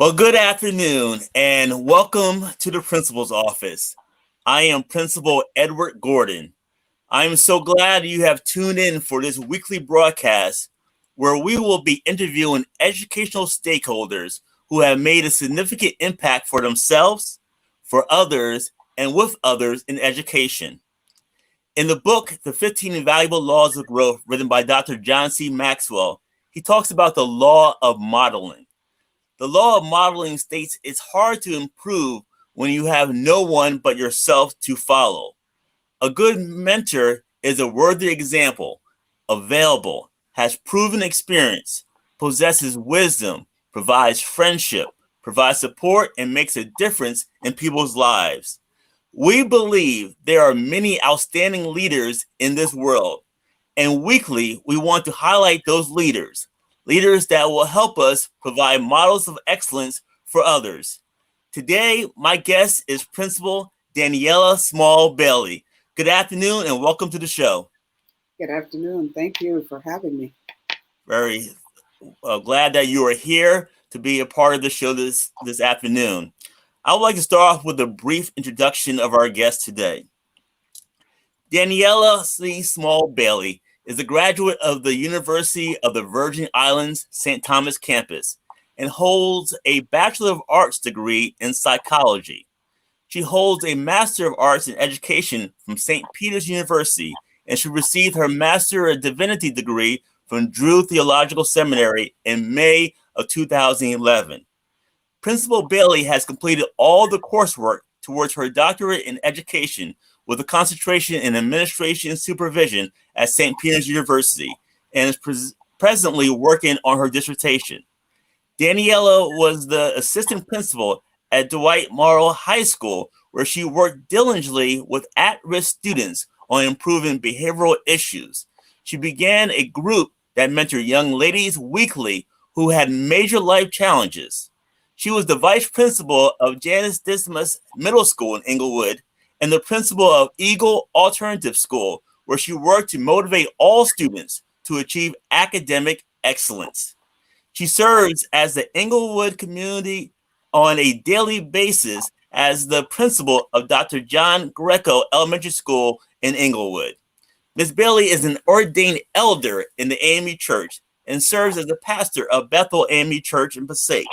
Well, good afternoon and welcome to the principal's office. I am Principal Edward Gordon. I am so glad you have tuned in for this weekly broadcast where we will be interviewing educational stakeholders who have made a significant impact for themselves, for others, and with others in education. In the book, The 15 Valuable Laws of Growth, written by Dr. John C. Maxwell, he talks about the law of modeling. The law of modeling states it's hard to improve when you have no one but yourself to follow. A good mentor is a worthy example, available, has proven experience, possesses wisdom, provides friendship, provides support, and makes a difference in people's lives. We believe there are many outstanding leaders in this world, and weekly we want to highlight those leaders that will help us provide models of excellence for others. Today, my guest is Principal Daniela Small Bailey. Good afternoon and welcome to the show. Good afternoon. Thank you for having me. Very glad that you are here to be a part of the show this afternoon. I would like to start off with a brief introduction of our guest today. Daniela C. Small Bailey is a graduate of the University of the Virgin Islands St. Thomas campus and holds a Bachelor of Arts degree in psychology. She holds a Master of Arts in Education from St. Peter's University, and she received her Master of Divinity degree from Drew Theological Seminary in May of 2011. Principal Bailey has completed all the coursework towards her doctorate in education with a concentration in administration supervision at St. Peter's University and is presently working on her dissertation. Daniela was the assistant principal at Dwight Morrow High School, where she worked diligently with at-risk students on improving behavioral issues. She began a group that mentored young ladies weekly who had major life challenges. She was the vice principal of Janice Dismas Middle School in Inglewood and the principal of Eagle Alternative School, where she worked to motivate all students to achieve academic excellence. She serves as the Inglewood community on a daily basis as the principal of Dr. John Greco Elementary School in Inglewood. Ms. Bailey is an ordained elder in the AME Church and serves as the pastor of Bethel AME Church in Passaic.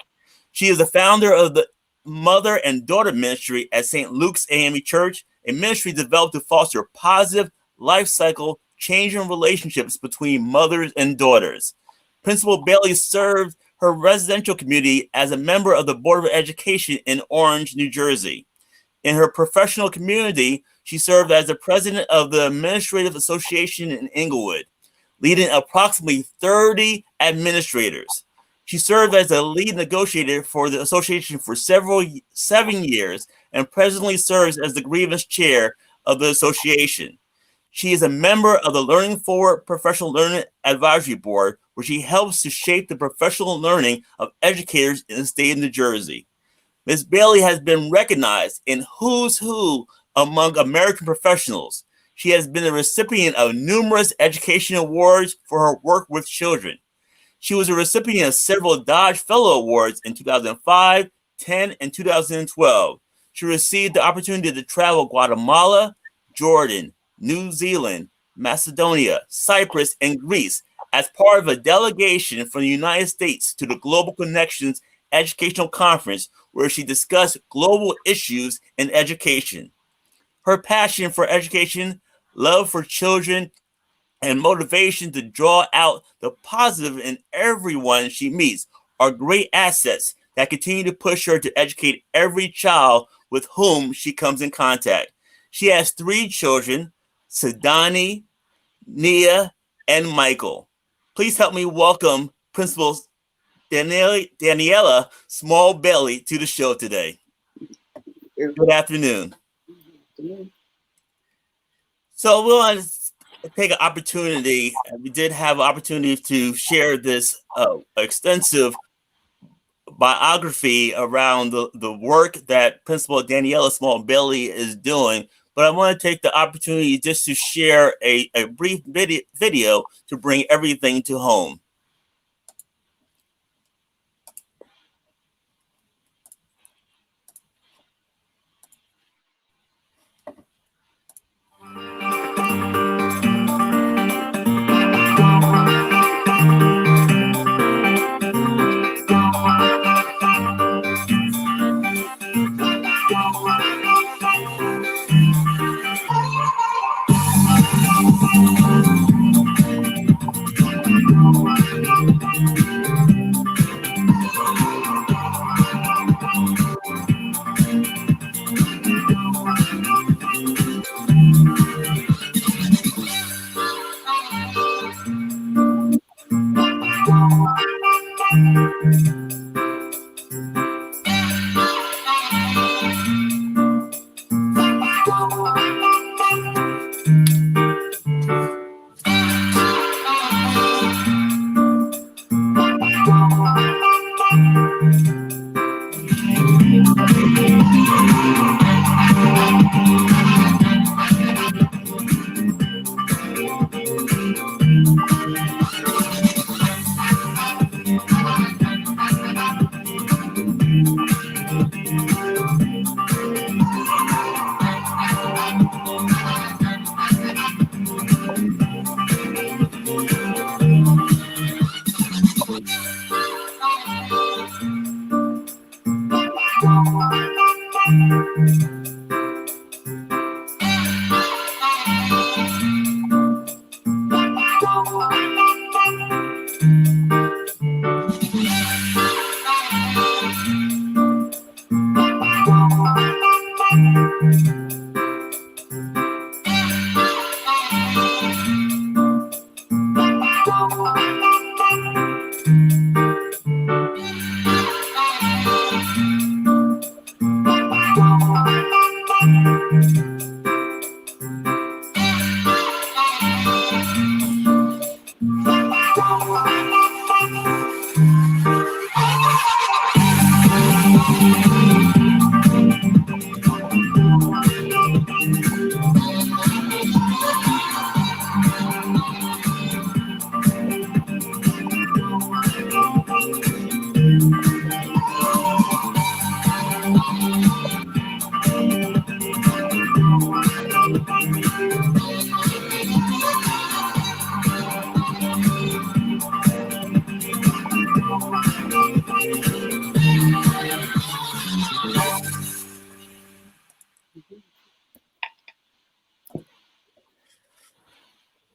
She is the founder of the Mother and Daughter Ministry at St. Luke's AME Church, a ministry developed to foster positive life cycle changing relationships between mothers and daughters. Principal Bailey served her residential community as a member of the Board of Education in Orange, New Jersey. In her professional community, she served as the president of the Administrative Association in Inglewood, leading approximately 30 administrators. She served as a lead negotiator for the association for 7 years and presently serves as the grievance chair of the association. She is a member of the Learning Forward Professional Learning Advisory Board, where she helps to shape the professional learning of educators in the state of New Jersey. Ms. Bailey has been recognized in Who's Who among American professionals. She has been the recipient of numerous education awards for her work with children. She was a recipient of several Dodge Fellow Awards in 2005, 10, and 2012. She received the opportunity to travel Guatemala, Jordan, New Zealand, Macedonia, Cyprus, and Greece as part of a delegation from the United States to the Global Connections Educational Conference, where she discussed global issues in education. Her passion for education, love for children, and motivation to draw out the positive in everyone she meets are great assets that continue to push her to educate every child with whom she comes in contact. She has 3 children, Sidani, Nia, and Michael. Please help me welcome Principal Daniela Small Bailey to the show today. Good afternoon. So we want to take an opportunity. We did have an opportunity to share this extensive biography around the work that Principal Daniela Small Bailey is doing. But I want to take the opportunity just to share a brief video to bring everything to home.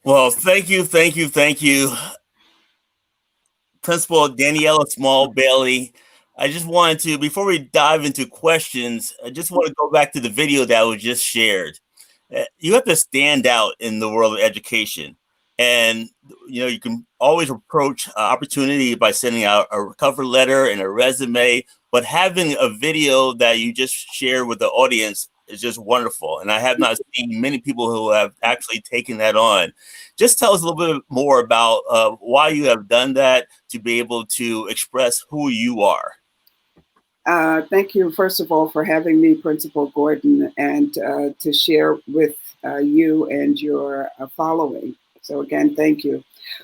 Well, thank you, Principal Daniela Small Bailey. I just wanted to, before we dive into questions, I just want to go back to the video that was just shared. You have to stand out in the world of education. And, you can always approach opportunity by sending out a cover letter and a resume, but having a video that you just share with the audience is just wonderful. And I have not seen many people who have actually taken that on. Just tell us a little bit more about why you have done that to be able to express who you are. Thank you, first of all, for having me, Principal Gordon, and to share with you and your following. So again, thank you.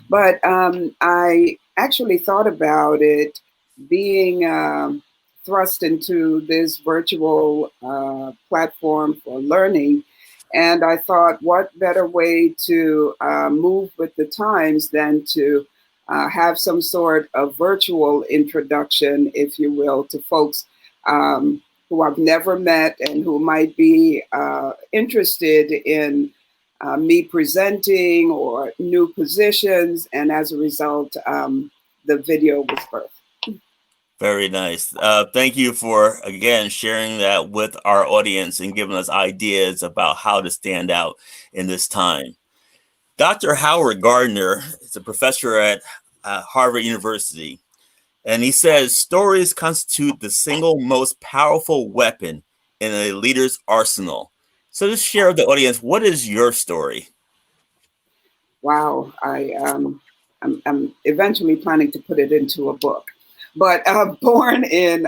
But I actually thought about it being thrust into this virtual platform for learning. And I thought, what better way to move with the times than to have some sort of virtual introduction, if you will, to folks who I've never met and who might be interested in me presenting or new positions. And as a result, the video was birthed. Very nice. Thank you for, again, sharing that with our audience and giving us ideas about how to stand out in this time. Dr. Howard Gardner is a professor at Harvard University, and he says stories constitute the single most powerful weapon in a leader's arsenal. So just share with the audience, what is your story? Wow, I'm eventually planning to put it into a book. But born in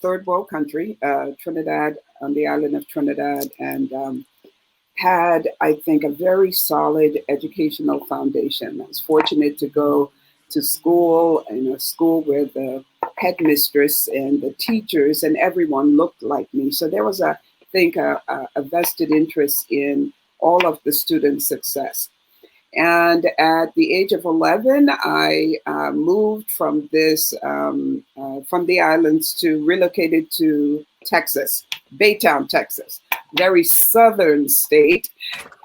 third world country, Trinidad, on the island of Trinidad, and had, I think, a very solid educational foundation. I was fortunate to go to school, in a school where the headmistress and the teachers and everyone looked like me. So there was, I think, a vested interest in all of the students' success. And at the age of 11, I moved from from the islands to relocated to Texas, Baytown, Texas, very southern state,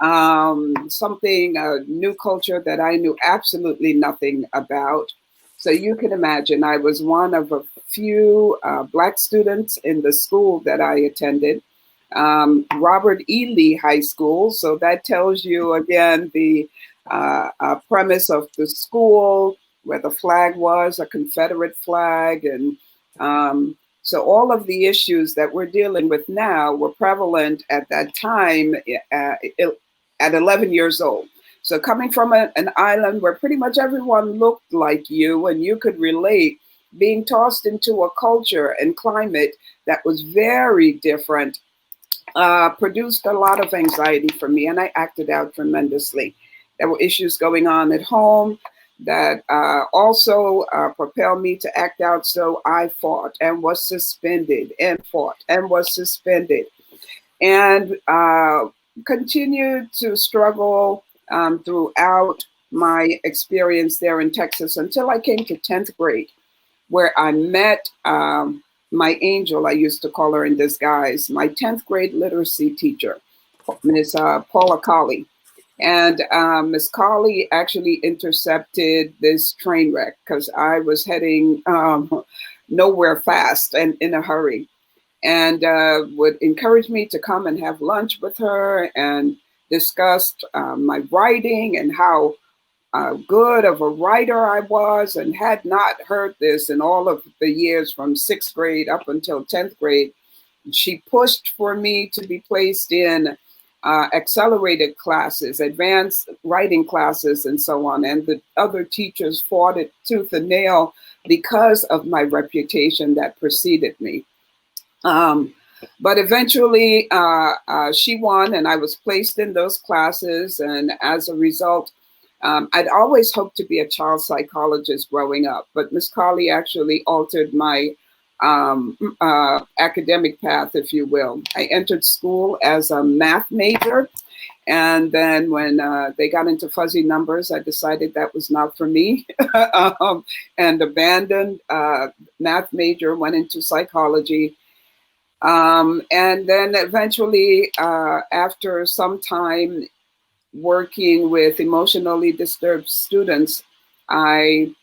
something, a new culture that I knew absolutely nothing about. So you can imagine, I was one of a few Black students in the school that I attended, Robert E. Lee High School. So that tells you, again, the premise of the school, where the flag was a Confederate flag. And so all of the issues that we're dealing with now were prevalent at that time at 11 years old. So coming from an island where pretty much everyone looked like you and you could relate, being tossed into a culture and climate that was very different, produced a lot of anxiety for me, and I acted out tremendously. There were issues going on at home that also propelled me to act out. So I fought and was suspended and fought and was suspended and continued to struggle throughout my experience there in Texas until I came to 10th grade, where I met my angel, I used to call her in disguise, my 10th grade literacy teacher, Miss Paula Colley. And Miss Colley actually intercepted this train wreck because I was heading nowhere fast and in a hurry, and would encourage me to come and have lunch with her and discussed my writing and how good of a writer I was, and had not heard this in all of the years from 6th grade up until 10th grade. She pushed for me to be placed in accelerated classes, advanced writing classes, and so on. And the other teachers fought it tooth and nail because of my reputation that preceded me. But eventually she won, and I was placed in those classes. And as a result, I'd always hoped to be a child psychologist growing up, but Miss Colley actually altered my academic path, if you will. I entered school as a math major, and then when they got into fuzzy numbers, I decided that was not for me, and abandoned math major, went into psychology. And then eventually, after some time working with emotionally disturbed students, I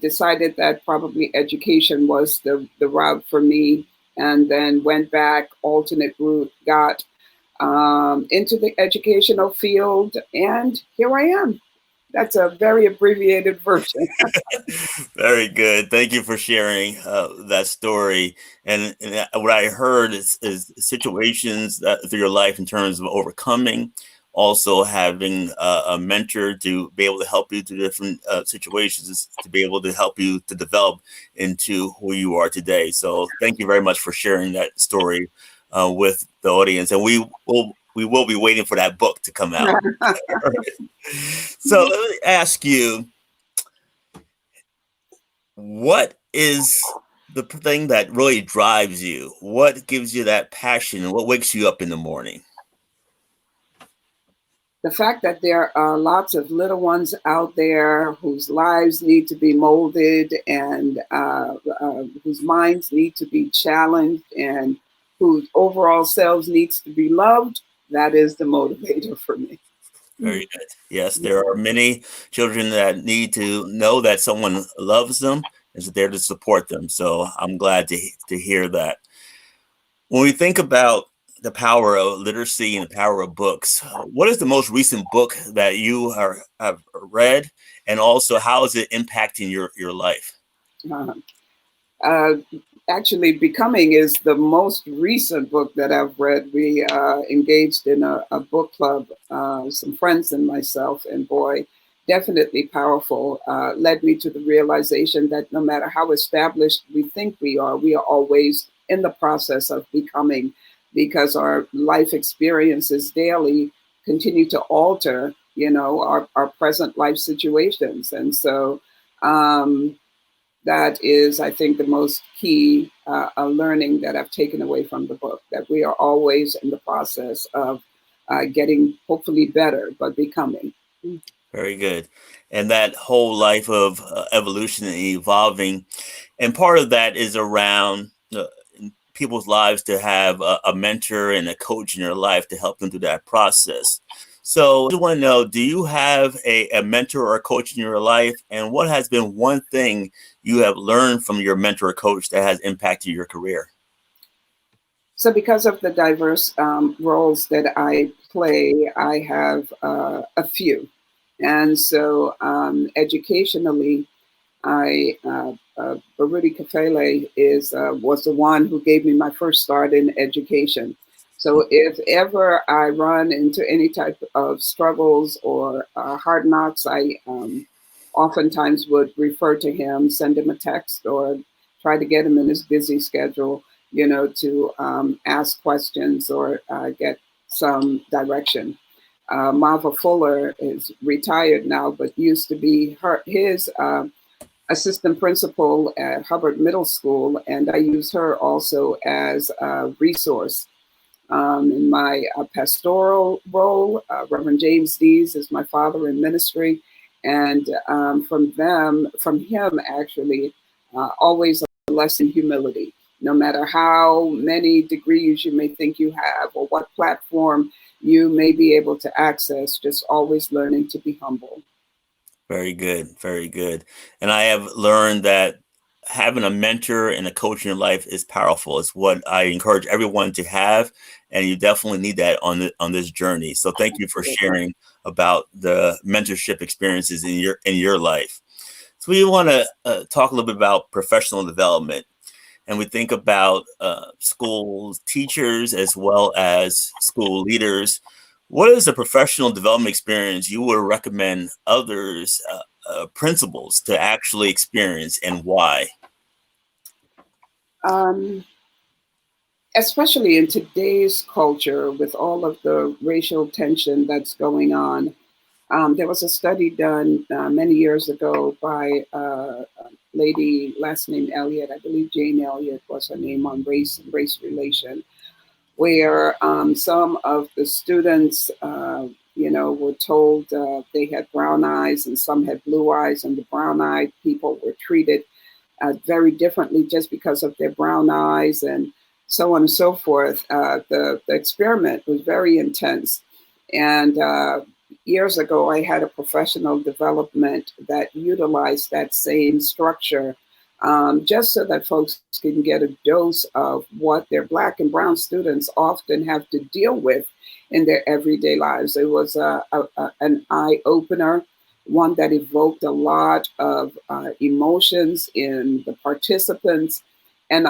decided that probably education was the route for me, and then went back, alternate route, got into the educational field, and here I am. That's a very abbreviated version. Very good. Thank you for sharing that story. And what I heard is situations through your life in terms of overcoming, also having a mentor to be able to help you through different situations, to be able to help you to develop into who you are today. So thank you very much for sharing that story with the audience. And we will be waiting for that book to come out. So let me ask you, what is the thing that really drives you? What gives you that passion? What wakes you up in the morning? The fact that there are lots of little ones out there whose lives need to be molded, and whose minds need to be challenged, and whose overall selves needs to be loved, that is the motivator for me. Very good. Yes, there are many children that need to know that someone loves them and is there to support them. So I'm glad to hear that. When we think about the power of literacy and the power of books, what is the most recent book that you have read, and also how is it impacting your life? Actually, Becoming is the most recent book that I've read. We engaged in a book club, some friends and myself, and boy, definitely powerful. Led me to the realization that no matter how established we think we are always in the process of becoming, because our life experiences daily continue to alter, our present life situations. And so that is, I think, the most key learning that I've taken away from the book, that we are always in the process of getting hopefully better, but becoming. Very good. And that whole life of evolution and evolving. And part of that is around people's lives to have a mentor and a coach in your life to help them through that process. So I just want to know, do you have a mentor or a coach in your life? And what has been one thing you have learned from your mentor or coach that has impacted your career? So because of the diverse roles that I play, I have a few. And so educationally, Baruti Kafele was the one who gave me my first start in education. So if ever I run into any type of struggles or hard knocks, I oftentimes would refer to him, send him a text, or try to get him in his busy schedule, to ask questions or get some direction. Marva Fuller is retired now, but used to be his assistant principal at Hubbard Middle School, and I use her also as a resource in my pastoral role. Reverend James Dees is my father in ministry, and from him actually, always a lesson in humility. No matter how many degrees you may think you have or what platform you may be able to access, just always learning to be humble. Very good, very good. And I have learned that having a mentor and a coach in your life is powerful. It's what I encourage everyone to have, and you definitely need that on this journey. So thank you for sharing about the mentorship experiences in your life. So we want to talk a little bit about professional development, and we think about schools, teachers, as well as school leaders. What is a professional development experience you would recommend others, principals, to actually experience, and why? Especially in today's culture with all of the racial tension that's going on. There was a study done many years ago by a lady, last name Elliott, I believe Jane Elliott was her name, on race and race relation, where some of the students, were told they had brown eyes and some had blue eyes, and the brown-eyed people were treated very differently just because of their brown eyes and so on and so forth. The experiment was very intense. And years ago, I had a professional development that utilized that same structure, just so that folks can get a dose of what their Black and brown students often have to deal with in their everyday lives. It was an eye opener, one that evoked a lot of emotions in the participants. And,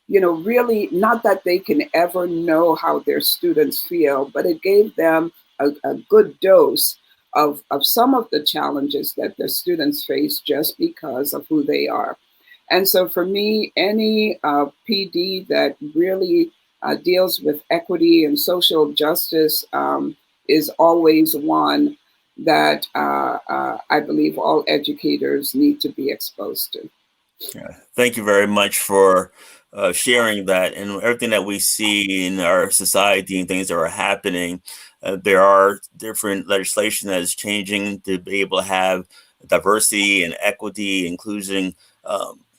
really not that they can ever know how their students feel, but it gave them a good dose of some of the challenges that the students face just because of who they are. And so for me, any PD that really deals with equity and social justice is always one that I believe all educators need to be exposed to. Yeah. Thank you very much for sharing that, and everything that we see in our society and things that are happening. There are different legislation that is changing to be able to have diversity and equity, including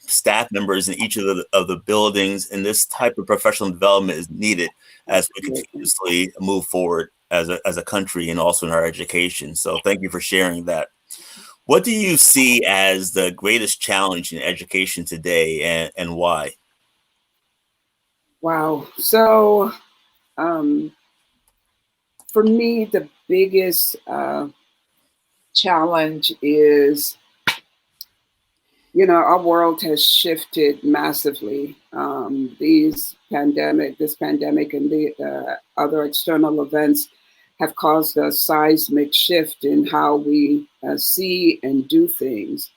staff members in each of the buildings. And this type of professional development is needed as we continuously move forward as a country and also in our education. So thank you for sharing that. What do you see as the greatest challenge in education today, and why? Wow. So for me, the biggest challenge is, our world has shifted massively. This pandemic and the other external events have caused a seismic shift in how we see and do things.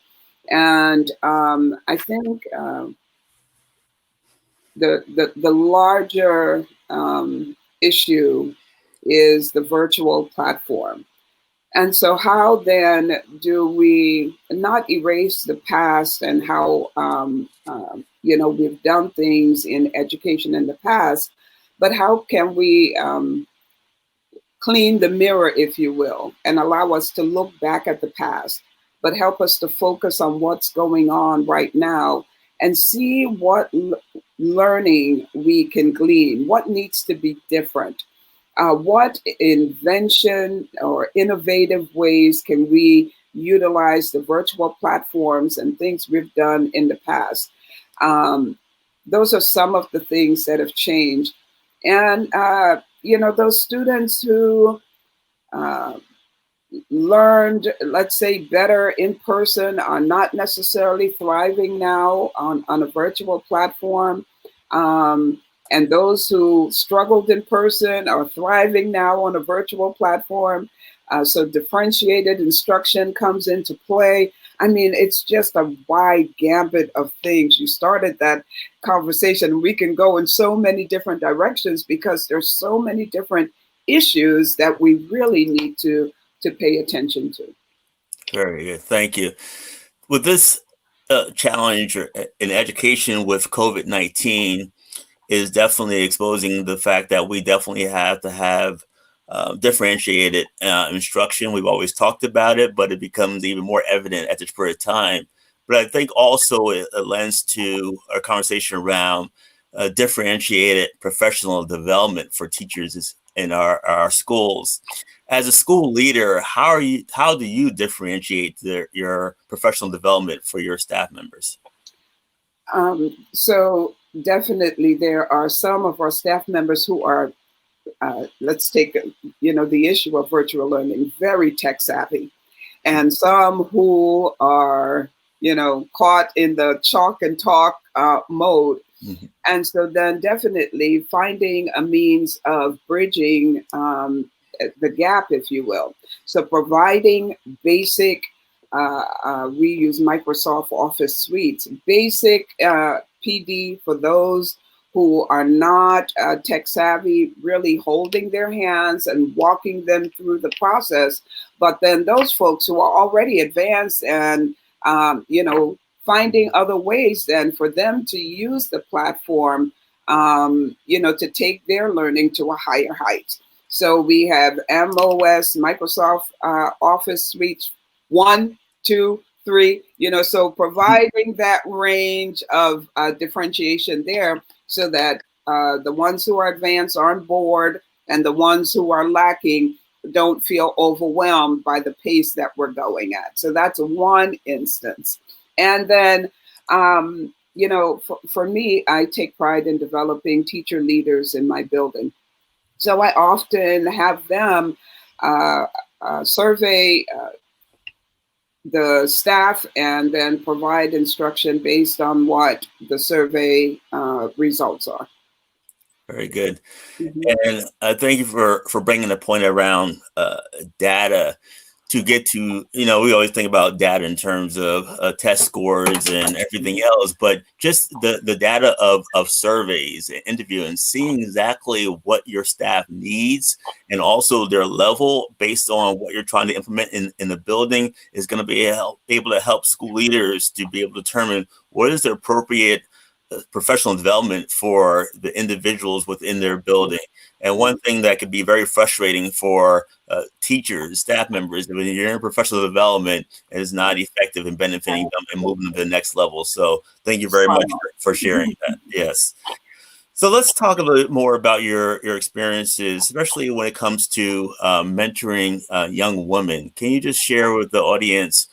And I think the larger issue is the virtual platform. And so, how then do we not erase the past and how we've done things in education in the past, but how can we clean the mirror, if you will, and allow us to look back at the past, but help us to focus on what's going on right now and see what learning we can glean, what needs to be different. What invention or innovative ways can we utilize the virtual platforms and things we've done in the past? Those are some of the things that have changed. And, those students who learned, let's say, better in person are not necessarily thriving now on a virtual platform. And those who struggled in person are thriving now on a virtual platform. So differentiated instruction comes into play. I mean, it's just a wide gambit of things. You started that conversation. We can go in so many different directions because there's so many different issues that we really need to pay attention to. Very good. Thank you. With this challenge in education with COVID-19 is definitely exposing the fact that we definitely have to have differentiated instruction. We've always talked about it, but it becomes even more evident at this period of time. But I think also it lends to a conversation around differentiated professional development for teachers in our schools. As a school leader, how do you differentiate your professional development for your staff members? So definitely there are some of our staff members who are, let's take, the issue of virtual learning, very tech savvy, and some who are, caught in the chalk and talk mode. Mm-hmm. And so then definitely finding a means of bridging the gap, if you will. So providing basic, we use Microsoft Office suites, basic PD for those who are not tech savvy, really holding their hands and walking them through the process. But then those folks who are already advanced and, finding other ways then for them to use the platform, to take their learning to a higher height. So we have MOS, Microsoft Office Suites 1, 2, 3, so providing that range of differentiation there so that the ones who are advanced are on board and the ones who are lacking don't feel overwhelmed by the pace that we're going at. So that's one instance. And then, for me, I take pride in developing teacher leaders in my building. So I often have them survey the staff and then provide instruction based on what the survey results are. Very good. Mm-hmm. And thank you for bringing the point around data to get to, we always think about data in terms of test scores and everything else, but just the data of surveys and interviewing, seeing exactly what your staff needs and also their level based on what you're trying to implement in the building is going to be able to help school leaders to be able to determine what is the appropriate professional development for the individuals within their building. And one thing that could be very frustrating for teachers, staff members, when you're in professional development, it is not effective in benefiting them and moving them to the next level. So thank you very much for sharing that. Yes. So let's talk a little bit more about your experiences, especially when it comes to mentoring young women. Can you just share with the audience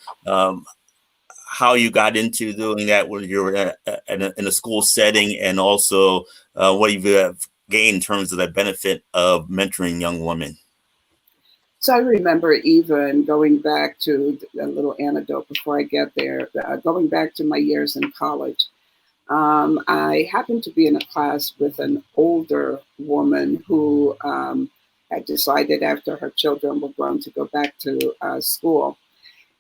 how you got into doing that when you were in a school setting, and also what you've gained in terms of the benefit of mentoring young women? So I remember even going back to a little anecdote before I get there, going back to my years in college. I happened to be in a class with an older woman who had decided after her children were grown to go back to school.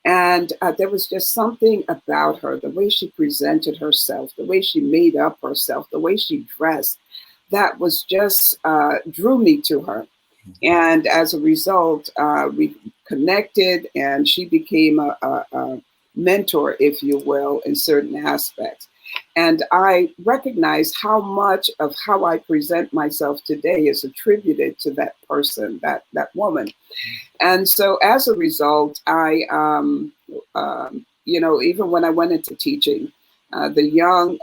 And there was just something about her, the way she presented herself, the way she made up herself, the way she dressed, that was just drew me to her. And as a result, we connected and she became a mentor, if you will, in certain aspects. And I recognize how much of how I present myself today is attributed to that person, that woman. And so as a result, I, even when I went into teaching, the young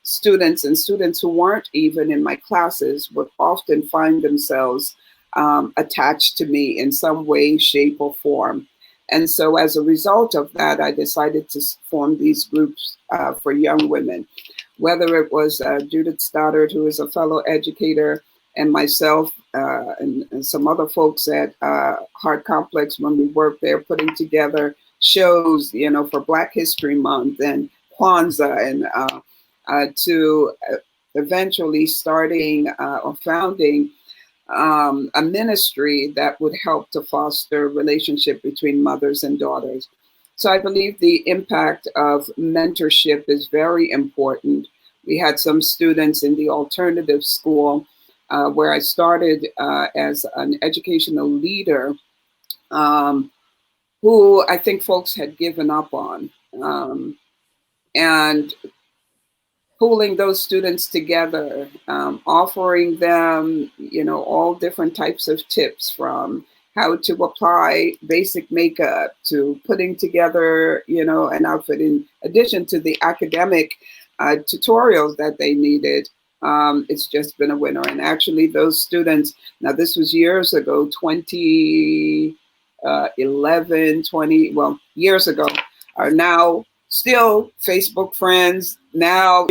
students and students who weren't even in my classes would often find themselves attached to me in some way, shape, or form. And so as a result of that, I decided to form these groups for young women, whether it was Judith Stoddard, who is a fellow educator, and myself and some other folks at Heart Complex, when we worked there, putting together shows, for Black History Month and Kwanzaa, and to eventually starting or founding a ministry that would help to foster relationship between mothers and daughters. So I believe the impact of mentorship is very important. We had some students in the alternative school where I started as an educational leader, who I think folks had given up on. And pulling those students together, offering them, all different types of tips, from how to apply basic makeup to putting together, an outfit, in addition to the academic tutorials that they needed. It's just been a winner. And actually those students, now this was years ago, 2011, 20, well, years ago, are now still Facebook friends now,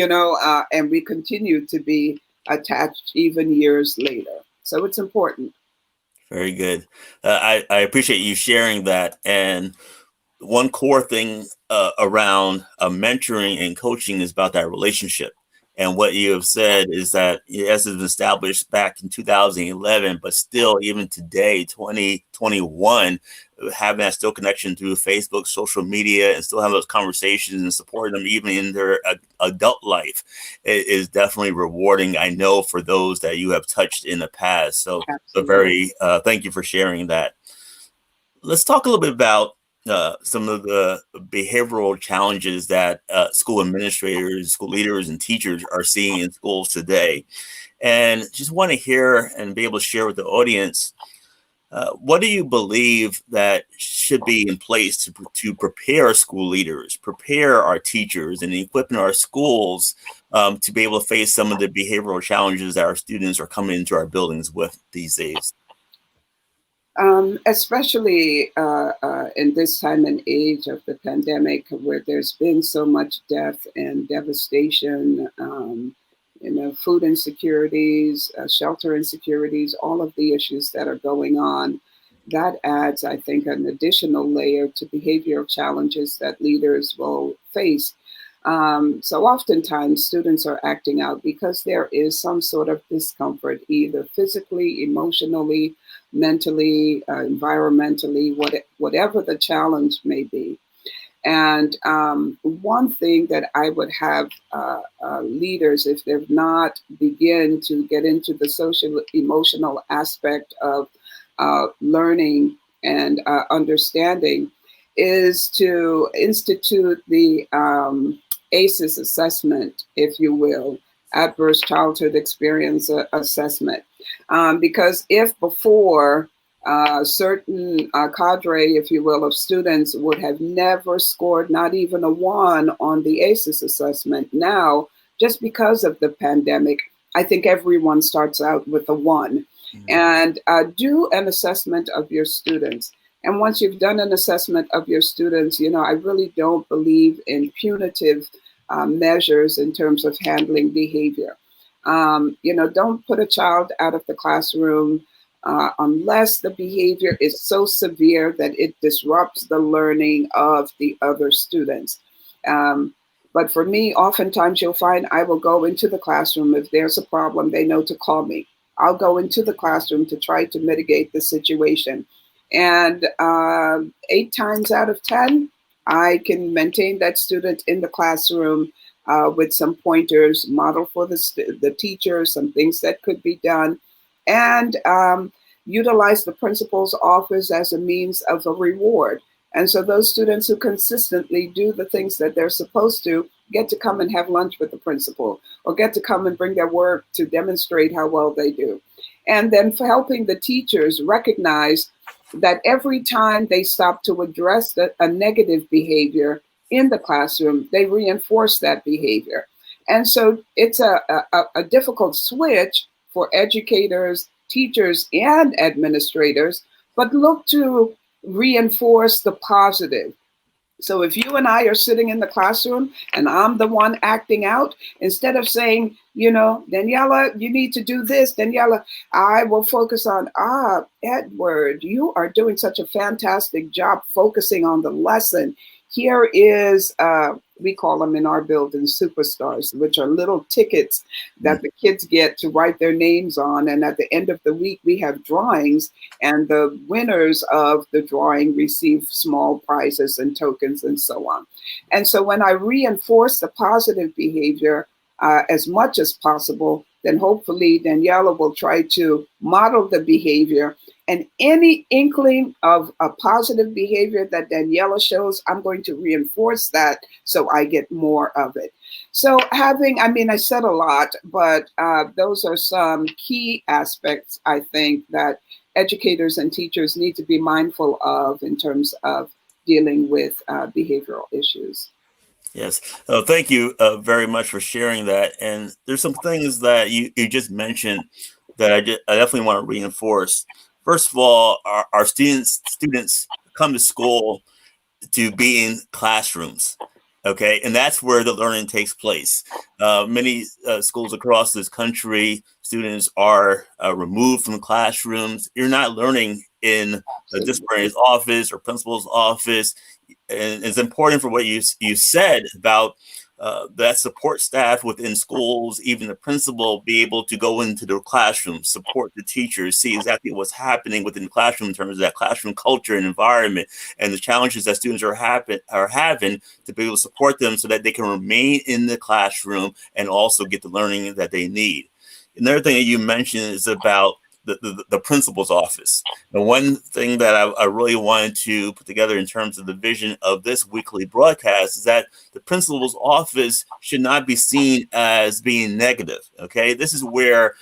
and we continue to be attached even years later. So it's important. Very good. I appreciate you sharing that. And one core thing around mentoring and coaching is about that relationship. And what you have said is that, yes, it's been established back in 2011, but still, even today, 2021, having that still connection through Facebook, social media, and still have those conversations and supporting them even in their adult life is definitely rewarding, I know, for those that you have touched in the past. So thank you for sharing that. Let's talk a little bit about some of the behavioral challenges that school administrators, school leaders, and teachers are seeing in schools today. And just want to hear and be able to share with the audience, what do you believe that should be in place to prepare school leaders, prepare our teachers, and equipping our schools to be able to face some of the behavioral challenges that our students are coming into our buildings with these days? Especially in this time and age of the pandemic, where there's been so much death and devastation, food insecurities, shelter insecurities, all of the issues that are going on, that adds, I think, an additional layer to behavioral challenges that leaders will face. So oftentimes students are acting out because there is some sort of discomfort, either physically, emotionally, mentally, environmentally, whatever the challenge may be. And one thing that I would have leaders, if they've not begin to get into the social emotional aspect of learning and understanding, is to institute the ACEs assessment, if you will, Adverse Childhood Experience Assessment. Because if before, certain cadre, if you will, of students would have never scored not even a 1 on the ACEs assessment, now, just because of the pandemic, I think everyone starts out with a 1. Mm-hmm. And do an assessment of your students. And once you've done an assessment of your students, I really don't believe in punitive measures in terms of handling behavior. Don't put a child out of the classroom unless the behavior is so severe that it disrupts the learning of the other students. But for me, oftentimes you'll find I will go into the classroom. If there's a problem, they know to call me. I'll go into the classroom to try to mitigate the situation. And 8 times out of 10, I can maintain that student in the classroom with some pointers, model for the teacher, some things that could be done, and utilize the principal's office as a means of a reward. And so those students who consistently do the things that they're supposed to get to come and have lunch with the principal, or get to come and bring their work to demonstrate how well they do. And then for helping the teachers recognize that every time they stop to address a negative behavior in the classroom, they reinforce that behavior. And so it's a difficult switch for educators, teachers, and administrators, but look to reinforce the positive. So if you and I are sitting in the classroom and I'm the one acting out, instead of saying, Daniela, you need to do this, Daniela, I will focus on, Edward, you are doing such a fantastic job focusing on the lesson. Here is, we call them in our building superstars, which are little tickets that the kids get to write their names on. And at the end of the week, we have drawings, and the winners of the drawing receive small prizes and tokens and so on. And so when I reinforce the positive behavior as much as possible, then hopefully Daniela will try to model the behavior. And any inkling of a positive behavior that Daniela shows, I'm going to reinforce that so I get more of it. So I said a lot, but those are some key aspects, I think, that educators and teachers need to be mindful of in terms of dealing with behavioral issues. Yes. Thank you very much for sharing that. And there's some things that you just mentioned that I definitely want to reinforce. First of all, our students come to school to be in classrooms. Okay, and that's where the learning takes place. Many schools across this country, students are removed from classrooms. You're not learning in a disciplinarian's office or principal's office. And it's important for what you said about that support staff within schools, even the principal, be able to go into the classroom, support the teachers, see exactly what's happening within the classroom in terms of that classroom culture and environment, and the challenges that students are having to be able to support them so that they can remain in the classroom and also get the learning that they need. Another thing that you mentioned is about the principal's office. The one thing that I really wanted to put together in terms of the vision of this weekly broadcast is that the principal's office should not be seen as being negative. Okay, this is where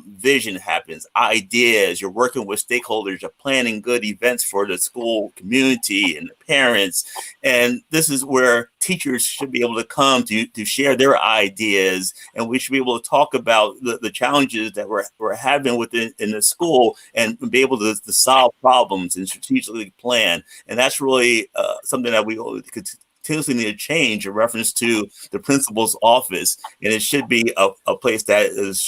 vision happens, ideas. You're working with stakeholders, you're planning good events for the school community and the parents, and this is where teachers should be able to come to share their ideas, and we should be able to talk about the challenges that we're having within in the school and be able to solve problems and strategically plan. And that's really something that we continuously need to change in reference to the principal's office. And it should be a place that is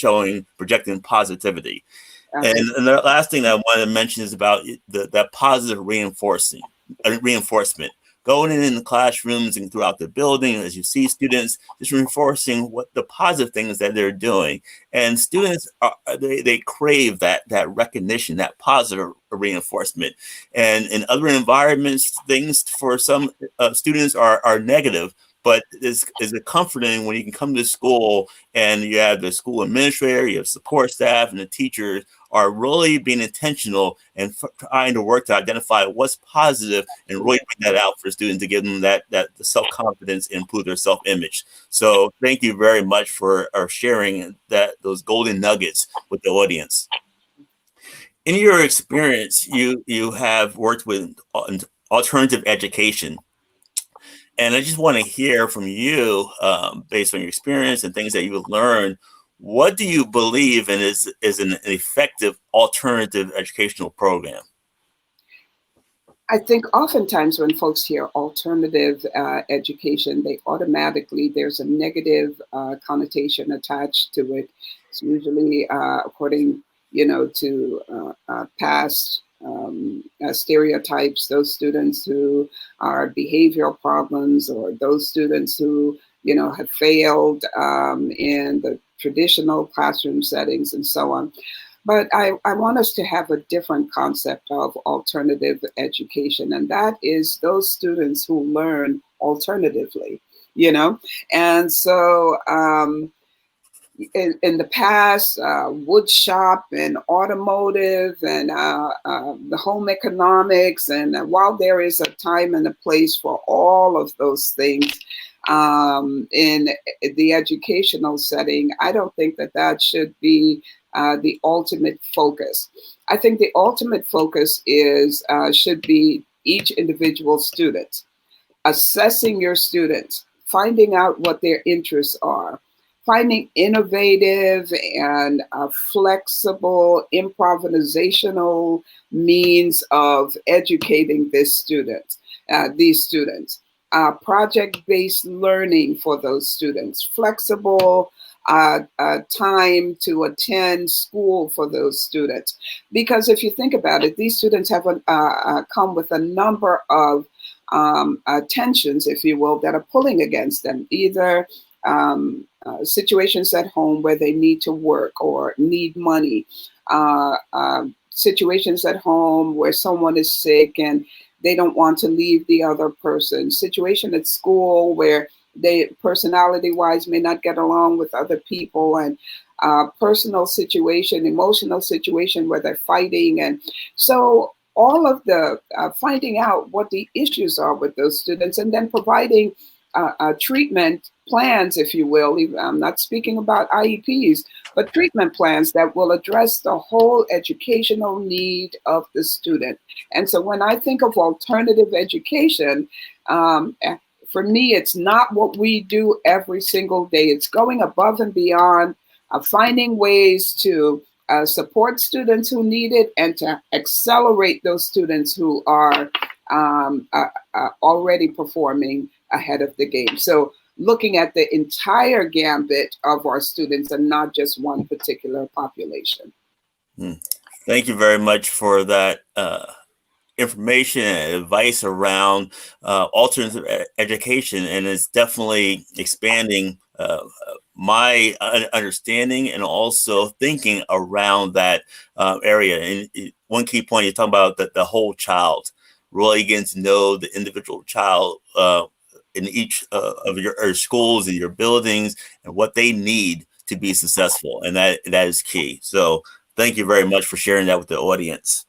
projecting positivity. And the last thing that I want to mention is about that positive reinforcement. Going in the classrooms and throughout the building, as you see students, just reinforcing what the positive things that they're doing. And students, they crave that recognition, that positive reinforcement. And in other environments, things for some students are negative. But is it comforting when you can come to school and you have the school administrator, you have support staff, and the teachers are really being intentional and trying to work to identify what's positive and really bring that out for students to give them that self-confidence and improve their self-image. So thank you very much for sharing those golden nuggets with the audience. In your experience, you have worked with alternative education. And I just want to hear from you, based on your experience and things that you've learned, what do you believe in is an effective alternative educational program? I think oftentimes when folks hear alternative education, there's a negative connotation attached to it. It's usually according, to past stereotypes, those students who are behavioral problems, or those students who, have failed in the traditional classroom settings and so on. But I want us to have a different concept of alternative education, and that is those students who learn alternatively, And so in the past, wood shop and automotive and the home economics, and while there is a time and a place for all of those things in the educational setting, I don't think that should be the ultimate focus. I think the ultimate focus should be each individual student, assessing your students, finding out what their interests are, finding innovative and flexible, improvisational means of educating these students. project-based learning for those students, flexible time to attend school for those students. Because if you think about it, these students have come with a number of tensions, if you will, that are pulling against them, either situations at home where they need to work or need money, situations at home where someone is sick and they don't want to leave the other person, situation at school where they personality wise may not get along with other people, and personal situation, emotional situation where they're fighting. And so all of the finding out what the issues are with those students, and then providing treatment plans, if you will. I'm not speaking about IEPs, but treatment plans that will address the whole educational need of the student. And so when I think of alternative education, for me, it's not what we do every single day. It's going above and beyond, finding ways to support students who need it and to accelerate those students who are already performing ahead of the game. So looking at the entire gambit of our students and not just one particular population. Thank you very much for that information and advice around alternative education, and it's definitely expanding my understanding and also thinking around that area. And one key point you're talking about, that the whole child, really getting to know the individual child in each of your schools and your buildings and what they need to be successful, and that is key. So thank you very much for sharing that with the audience.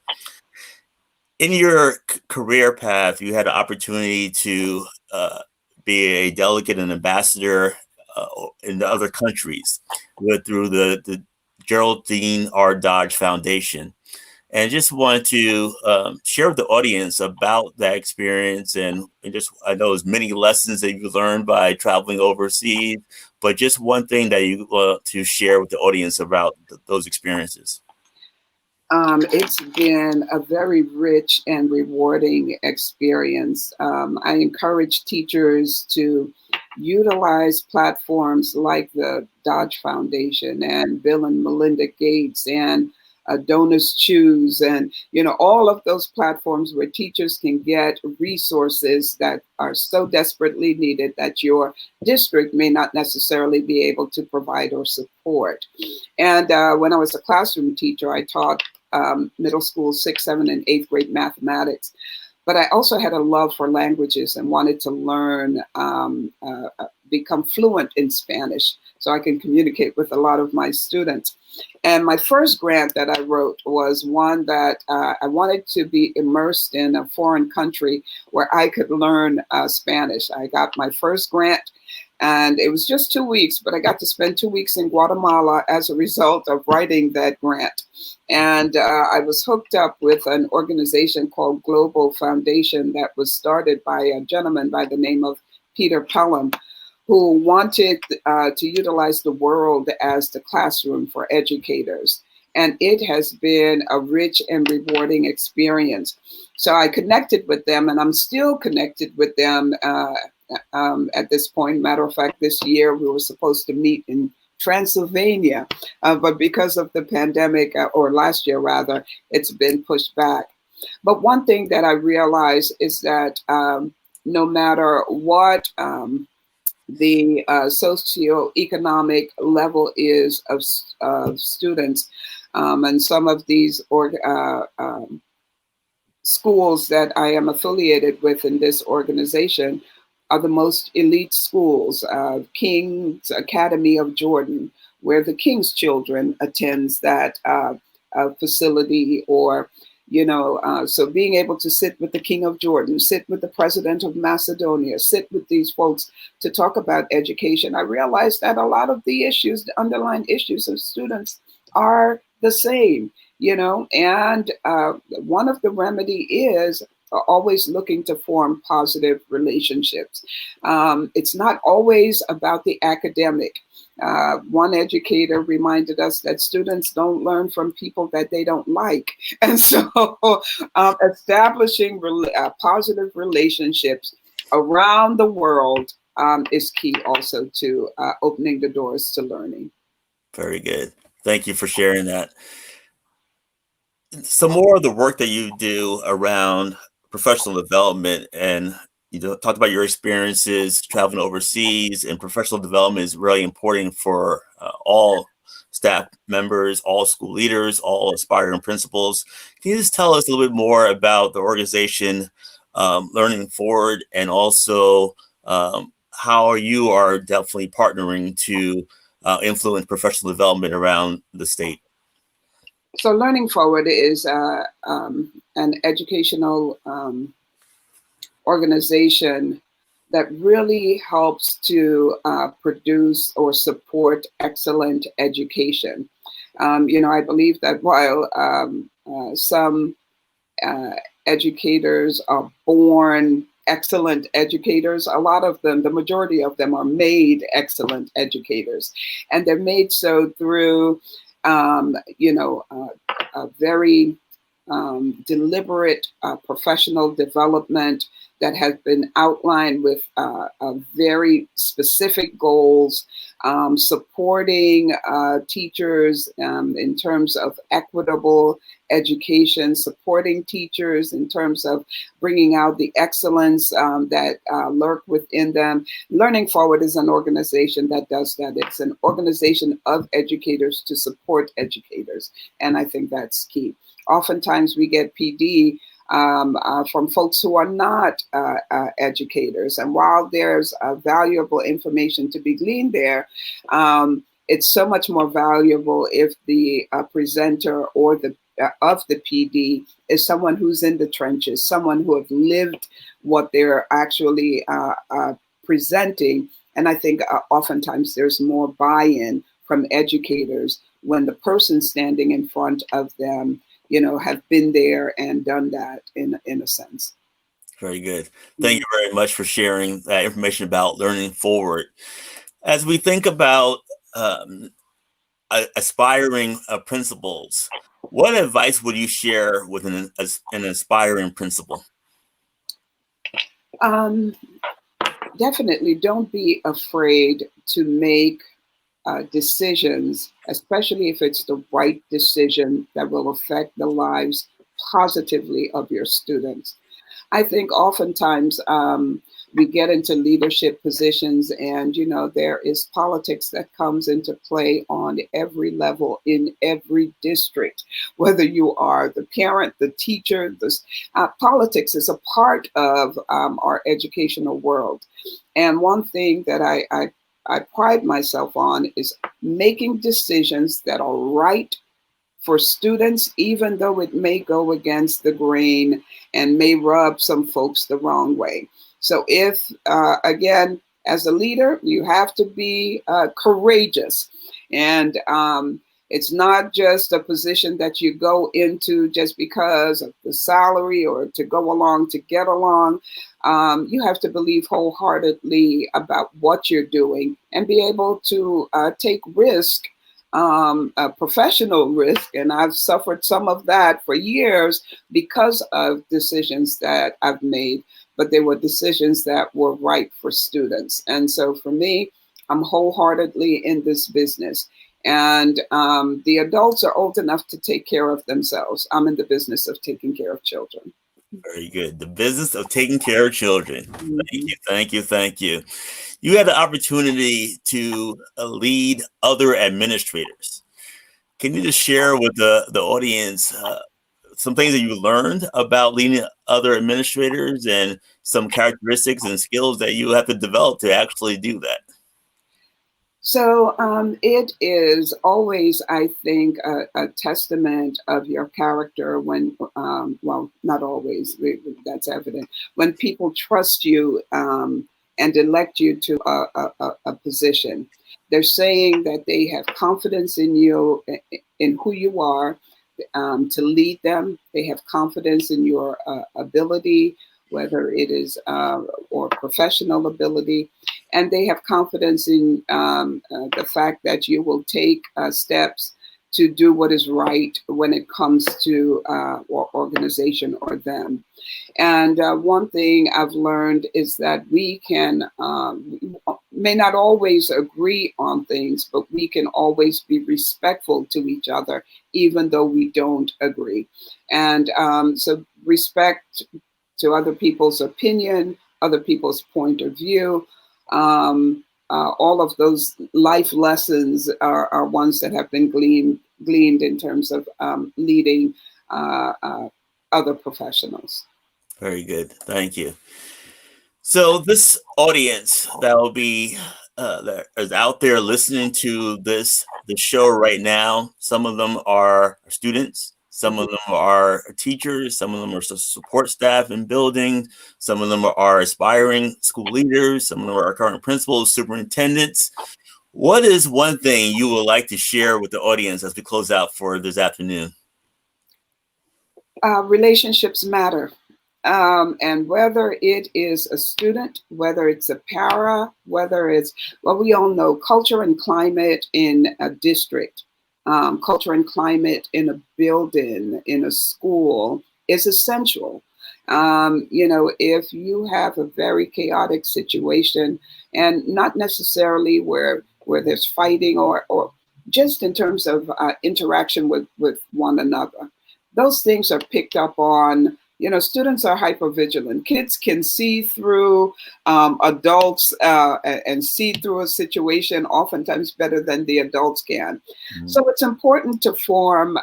In your career path, you had an opportunity to be a delegate and ambassador in the other countries through the Geraldine R. Dodge Foundation. And just wanted to share with the audience about that experience, and just, I know there's many lessons that you learned by traveling overseas, but just one thing that you want to share with the audience about those experiences. It's been a very rich and rewarding experience. I encourage teachers to utilize platforms like the Dodge Foundation and Bill and Melinda Gates and Donors Choose, and all of those platforms where teachers can get resources that are so desperately needed that your district may not necessarily be able to provide or support. And when I was a classroom teacher, I taught middle school 6th, 7th, and 8th grade mathematics. But I also had a love for languages and wanted to learn, become fluent in Spanish so I can communicate with a lot of my students. And my first grant that I wrote was one that I wanted to be immersed in a foreign country where I could learn Spanish. I got my first grant, and it was just 2 weeks, but I got to spend 2 weeks in Guatemala as a result of writing that grant. And I was hooked up with an organization called Global Foundation that was started by a gentleman by the name of Peter Pelham, who wanted to utilize the world as the classroom for educators. And it has been a rich and rewarding experience. So I connected with them, and I'm still connected with them at this point. Matter of fact, this year we were supposed to meet in Transylvania, but because of the pandemic, or last year rather, it's been pushed back. But one thing that I realize is that no matter what the socioeconomic level is of students, and some of these schools that I am affiliated with in this organization are the most elite schools, King's Academy of Jordan, where the King's children attends that facility, or so being able to sit with the King of Jordan, sit with the President of Macedonia, sit with these folks to talk about education, I realized that a lot of the issues, the underlying issues of students are the same, and one of the remedy is always looking to form positive relationships. It's not always about the academic. One educator reminded us that students don't learn from people that they don't like. And so establishing positive relationships around the world is key also to opening the doors to learning. Very good. Thank you for sharing that. Some more of the work that you do around professional development, and you talked about your experiences traveling overseas, and professional development is really important for all staff members, all school leaders, all aspiring principals. Can you just tell us a little bit more about the organization Learning Forward, and also how you are definitely partnering to influence professional development around the state? So Learning Forward is an educational organization that really helps to produce or support excellent education. I believe that while some educators are born excellent educators, a lot of them, the majority of them, are made excellent educators. And they're made so through, a very deliberate professional development that has been outlined with very specific goals, supporting teachers in terms of equitable education, supporting teachers in terms of bringing out the excellence that lurk within them. Learning Forward is an organization that does that. It's an organization of educators to support educators, and I think that's key. Oftentimes we get PD from folks who are not educators. And while there's valuable information to be gleaned there, it's so much more valuable if the presenter or the of the PD is someone who's in the trenches, someone who have lived what they're actually presenting. And I think oftentimes there's more buy-in from educators when the person standing in front of them have been there and done that in a sense. Very good. Thank you very much for sharing that information about Learning Forward. As we think about aspiring principals, what advice would you share with an aspiring principal? Definitely don't be afraid to make decisions, especially if it's the right decision that will affect the lives positively of your students. I think oftentimes we get into leadership positions and, there is politics that comes into play on every level in every district, whether you are the parent, the teacher, politics is a part of our educational world. And one thing that I pride myself on is making decisions that are right for students, even though it may go against the grain and may rub some folks the wrong way. So if, again, as a leader, you have to be courageous. And it's not just a position that you go into just because of the salary or to go along to get along. You have to believe wholeheartedly about what you're doing and be able to take risk, a professional risk. And I've suffered some of that for years because of decisions that I've made, but they were decisions that were right for students. And so for me, I'm wholeheartedly in this business. And the adults are old enough to take care of themselves. I'm in the business of taking care of children. Very good. The business of taking care of children. Mm-hmm. Thank you. You had the opportunity to lead other administrators. Can you just share with the audience some things that you learned about leading other administrators and some characteristics and skills that you have to develop to actually do that? So it is always, I think, a testament of your character when, well, not always, that's evident, when people trust you and elect you to a position. They're saying that they have confidence in you, in who you are, to lead them. They have confidence in your ability, whether it is or professional ability, and they have confidence in the fact that you will take steps to do what is right when it comes to organization or them. And one thing I've learned is that we can may not always agree on things, but we can always be respectful to each other, even though we don't agree. And so respect to other people's opinion, other people's point of view. All of those life lessons are ones that have been gleaned in terms of leading other professionals. Very good. Thank you. So this audience that will be that is out there listening to the show right now, some of them are students, some of them are teachers, some of them are support staff in buildings, some of them are aspiring school leaders, some of them are current principals, superintendents. What is one thing you would like to share with the audience as we close out for this afternoon? Relationships matter. And whether it is a student, whether it's a para, whether it's, well, we all know culture and climate in a district, culture and climate in a building, in a school is essential. If you have a very chaotic situation, and not necessarily where there's fighting or just in terms of interaction with one another, those things are picked up on. Students are hypervigilant. Kids can see through adults and see through a situation oftentimes better than the adults can. Mm-hmm. So it's important to form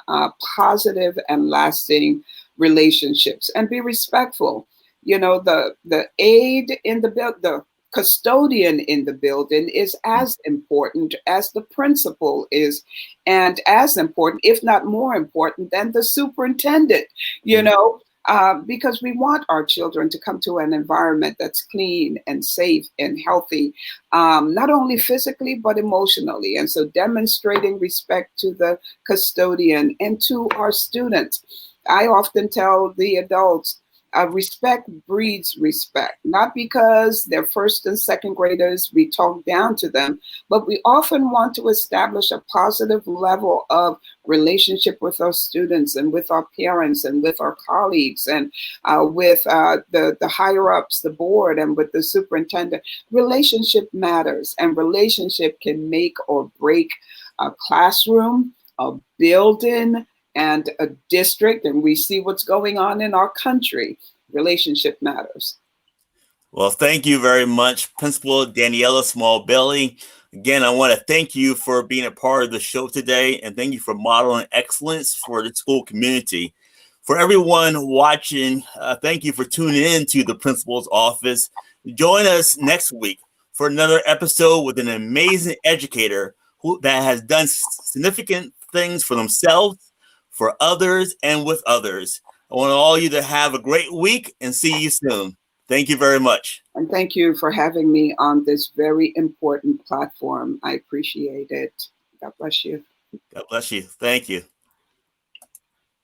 positive and lasting relationships and be respectful. The aide in the custodian in the building is as important as the principal is, and as important, if not more important, than the superintendent. Because we want our children to come to an environment that's clean and safe and healthy, not only physically, but emotionally. And so demonstrating respect to the custodian and to our students. I often tell the adults, respect breeds respect, not because they're first and second graders, we talk down to them, but we often want to establish a positive level of relationship with our students and with our parents and with our colleagues and with the higher ups, the board, and with the superintendent. Relationship matters, and relationship can make or break a classroom, a building, and a district, and we see what's going on in our country. Relationship matters. Well, thank you very much, Principal Daniela Small-Bailey. Again, I want to thank you for being a part of the show today, and thank you for modeling excellence for the school community. For everyone watching, thank you for tuning in to the Principal's Office. Join us next week for another episode with an amazing educator that has done significant things for themselves, for others, and with others. I want all you to have a great week and see you soon. Thank you very much. And thank you for having me on this very important platform. I appreciate it. God bless you. God bless you. Thank you.